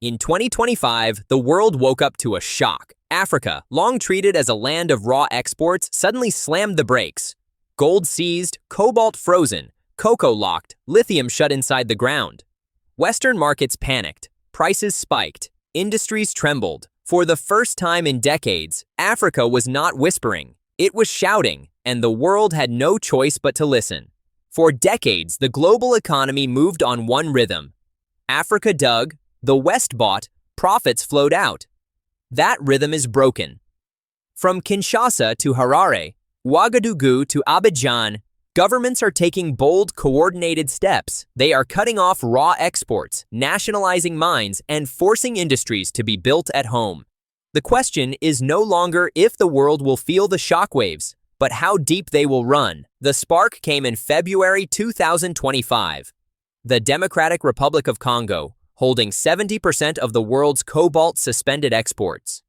In 2025, the world woke up to a shock. Africa, long treated as a land of raw exports, suddenly slammed the brakes. Gold seized, cobalt frozen, cocoa locked, lithium shut inside the ground. Western markets panicked, prices spiked, industries trembled. For the first time in decades, Africa was not whispering, it was shouting, and the world had no choice but to listen. For decades, the global economy moved on one rhythm. Africa dug, the West bought, profits flowed out. That rhythm is broken. From Kinshasa to Harare, Ouagadougou to Abidjan, governments are taking bold, coordinated steps. They are cutting off raw exports, nationalizing mines, and forcing industries to be built at home. The question is no longer if the world will feel the shockwaves, but how deep they will run. The spark came in February 2025. The Democratic Republic of Congo, holding 70% of the world's cobalt, suspended exports.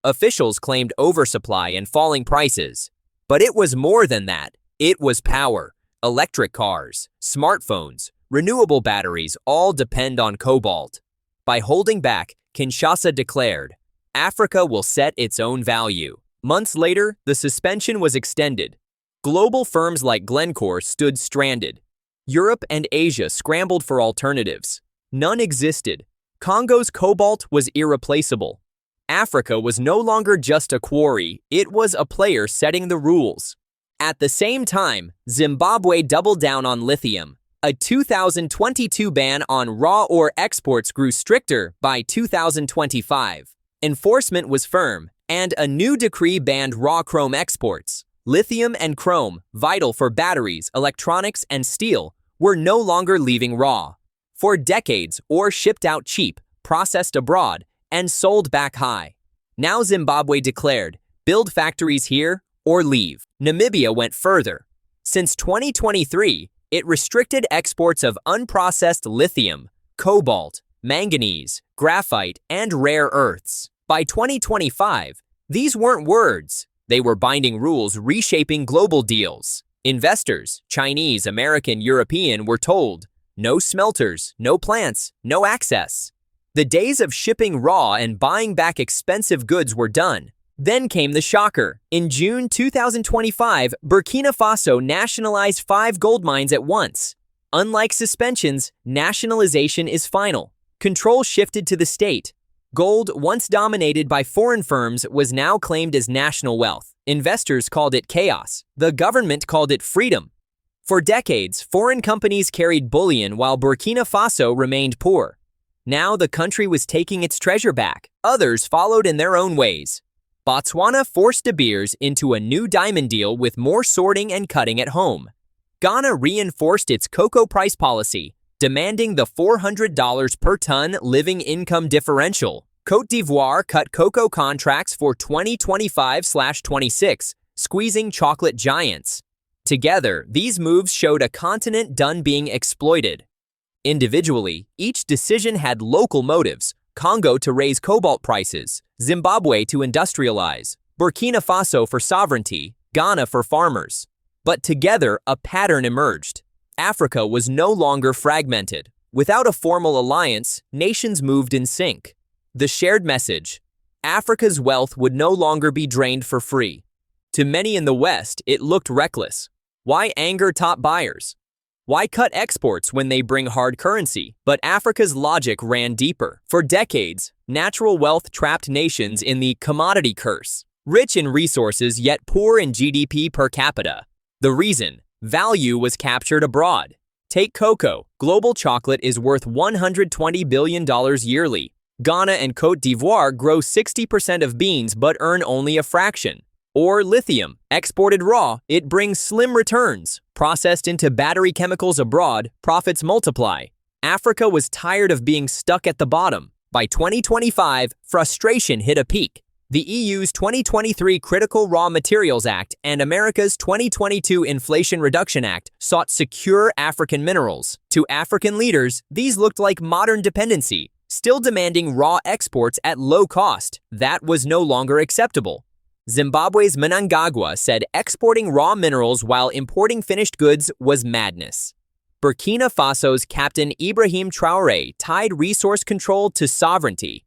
Officials claimed oversupply and falling prices. But it was more than that. It was power. Electric cars, smartphones, renewable batteries all depend on cobalt. By holding back, Kinshasa declared, Africa will set its own value. Months later, the suspension was extended. Global firms like Glencore stood stranded. Europe and Asia scrambled for alternatives. None existed. Congo's cobalt was irreplaceable. Africa was no longer just a quarry, it was a player setting the rules. At the same time, Zimbabwe doubled down on lithium. A 2022 ban on raw ore exports grew stricter by 2025. Enforcement was firm, and a new decree banned raw chrome exports. Lithium and chrome, vital for batteries, electronics, and steel, were no longer leaving raw. For decades, ore shipped out cheap, processed abroad, and sold back high. Now Zimbabwe declared, build factories here or leave. Namibia went further. Since 2023, it restricted exports of unprocessed lithium, cobalt, manganese, graphite, and rare earths. By 2025, these weren't words. They were binding rules reshaping global deals. Investors, Chinese, American, European, were told, no smelters, no plants, no access. The days of shipping raw and buying back expensive goods were done. Then came the shocker. In June 2025, Burkina Faso nationalized 5 gold mines at once. Unlike suspensions, nationalization is final. Control shifted to the state. Gold, once dominated by foreign firms, was now claimed as national wealth. Investors called it chaos. The government called it freedom. For decades, foreign companies carried bullion while Burkina Faso remained poor. Now the country was taking its treasure back. Others followed in their own ways. Botswana forced De Beers into a new diamond deal with more sorting and cutting at home. Ghana reinforced its cocoa price policy, demanding the $400 per ton living income differential. Côte d'Ivoire cut cocoa contracts for 2025/26, squeezing chocolate giants. Together, these moves showed a continent done being exploited. Individually, each decision had local motives: Congo to raise cobalt prices, Zimbabwe to industrialize, Burkina Faso for sovereignty, Ghana for farmers. But together, a pattern emerged. Africa was no longer fragmented. Without a formal alliance, nations moved in sync. The shared message: Africa's wealth would no longer be drained for free. To many in the West, it looked reckless. Why anger top buyers? Why cut exports when they bring hard currency? But Africa's logic ran deeper. For decades, natural wealth trapped nations in the commodity curse. Rich in resources yet poor in GDP per capita. The reason? Value was captured abroad. Take cocoa. Global chocolate is worth $120 billion yearly. Ghana and Côte d'Ivoire grow 60% of beans but earn only a fraction. Or lithium. Exported raw, it brings slim returns. Processed into battery chemicals abroad, profits multiply. Africa was tired of being stuck at the bottom. By 2025, frustration hit a peak. The EU's 2023 Critical Raw Materials Act and America's 2022 Inflation Reduction Act sought secure African minerals. To African leaders, these looked like modern dependency, still demanding raw exports at low cost. That was no longer acceptable. Zimbabwe's Mnangagwa said exporting raw minerals while importing finished goods was madness. Burkina Faso's Captain Ibrahim Traoré tied resource control to sovereignty.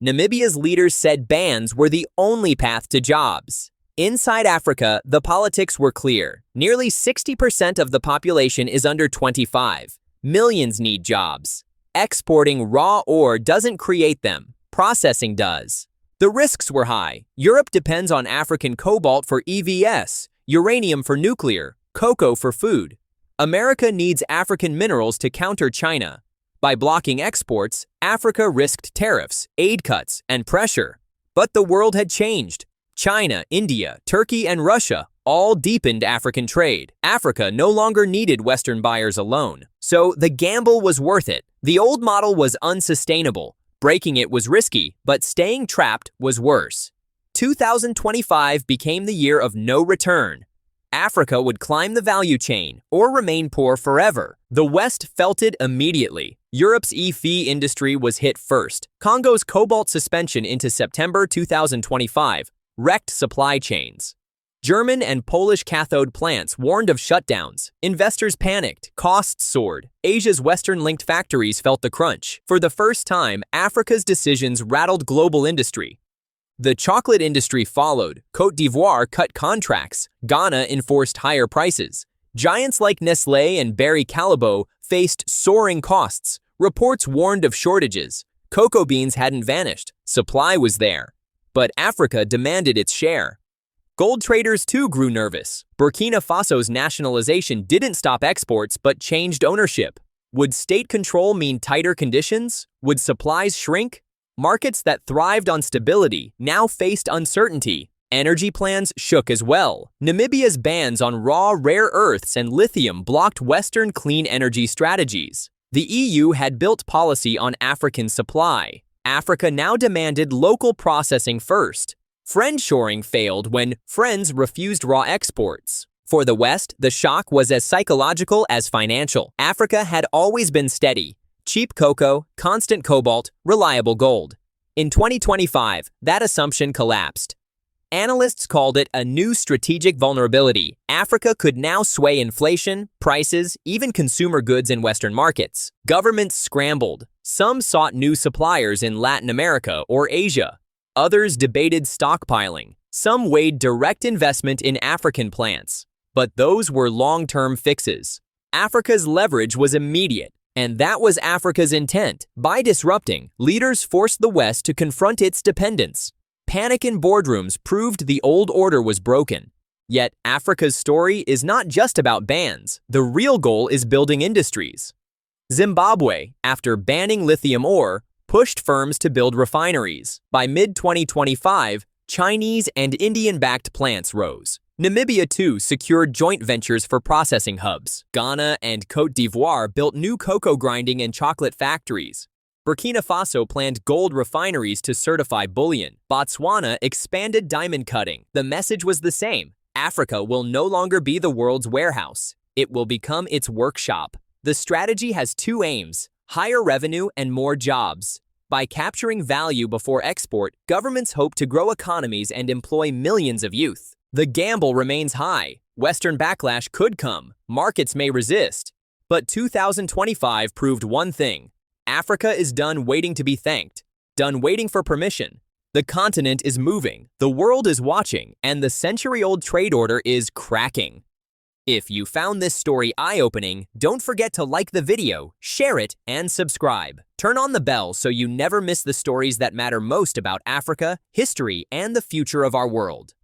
Namibia's leaders said bans were the only path to jobs. Inside Africa, the politics were clear. Nearly 60% of the population is under 25. Millions need jobs. Exporting raw ore doesn't create them. Processing does. The risks were high. Europe depends on African cobalt for EVs, uranium for nuclear, cocoa for food. America needs African minerals to counter China. By blocking exports, Africa risked tariffs, aid cuts, and pressure. But the world had changed. China, India, Turkey, and Russia all deepened African trade. Africa no longer needed Western buyers alone. So the gamble was worth it. The old model was unsustainable. Breaking it was risky, but staying trapped was worse. 2025 became the year of no return. Africa would climb the value chain or remain poor forever. The West felt it immediately. Europe's EV industry was hit first. Congo's cobalt suspension into September 2025 wrecked supply chains. German and Polish cathode plants warned of shutdowns. Investors panicked. Costs soared. Asia's Western-linked factories felt the crunch. For the first time, Africa's decisions rattled global industry. The chocolate industry followed. Côte d'Ivoire cut contracts. Ghana enforced higher prices. Giants like Nestlé and Barry Callebaut faced soaring costs. Reports warned of shortages. Cocoa beans hadn't vanished. Supply was there. But Africa demanded its share. Gold traders too grew nervous. Burkina Faso's nationalization didn't stop exports but changed ownership. Would state control mean tighter conditions? Would supplies shrink? Markets that thrived on stability now faced uncertainty. Energy plans shook as well. Namibia's bans on raw rare earths and lithium blocked Western clean energy strategies. The EU had built policy on African supply. Africa now demanded local processing first. Friendshoring failed when friends refused raw exports. For the West, the shock was as psychological as financial. Africa had always been steady. Cheap cocoa, constant cobalt, reliable gold. In 2025, that assumption collapsed. Analysts called it a new strategic vulnerability. Africa could now sway inflation, prices, even consumer goods in Western markets. Governments scrambled. Some sought new suppliers in Latin America or Asia. Others debated stockpiling. Some weighed direct investment in African plants. But those were long-term fixes. Africa's leverage was immediate, and that was Africa's intent. By disrupting, leaders forced the West to confront its dependence. Panic in boardrooms proved the old order was broken. Yet, Africa's story is not just about bans. The real goal is building industries. Zimbabwe, after banning lithium ore, pushed firms to build refineries. By mid-2025, Chinese and Indian-backed plants rose. Namibia, too, secured joint ventures for processing hubs. Ghana and Côte d'Ivoire built new cocoa grinding and chocolate factories. Burkina Faso planned gold refineries to certify bullion. Botswana expanded diamond cutting. The message was the same. Africa will no longer be the world's warehouse. It will become its workshop. The strategy has two aims: higher revenue and more jobs. By capturing value before export, governments hope to grow economies and employ millions of youth. The gamble remains high. Western backlash could come. Markets may resist. But 2025 proved one thing: Africa is done waiting to be thanked, done waiting for permission. The continent is moving, the world is watching, and the century-old trade order is cracking. If you found this story eye-opening, don't forget to like the video, share it, and subscribe. Turn on the bell so you never miss the stories that matter most about Africa, history, and the future of our world.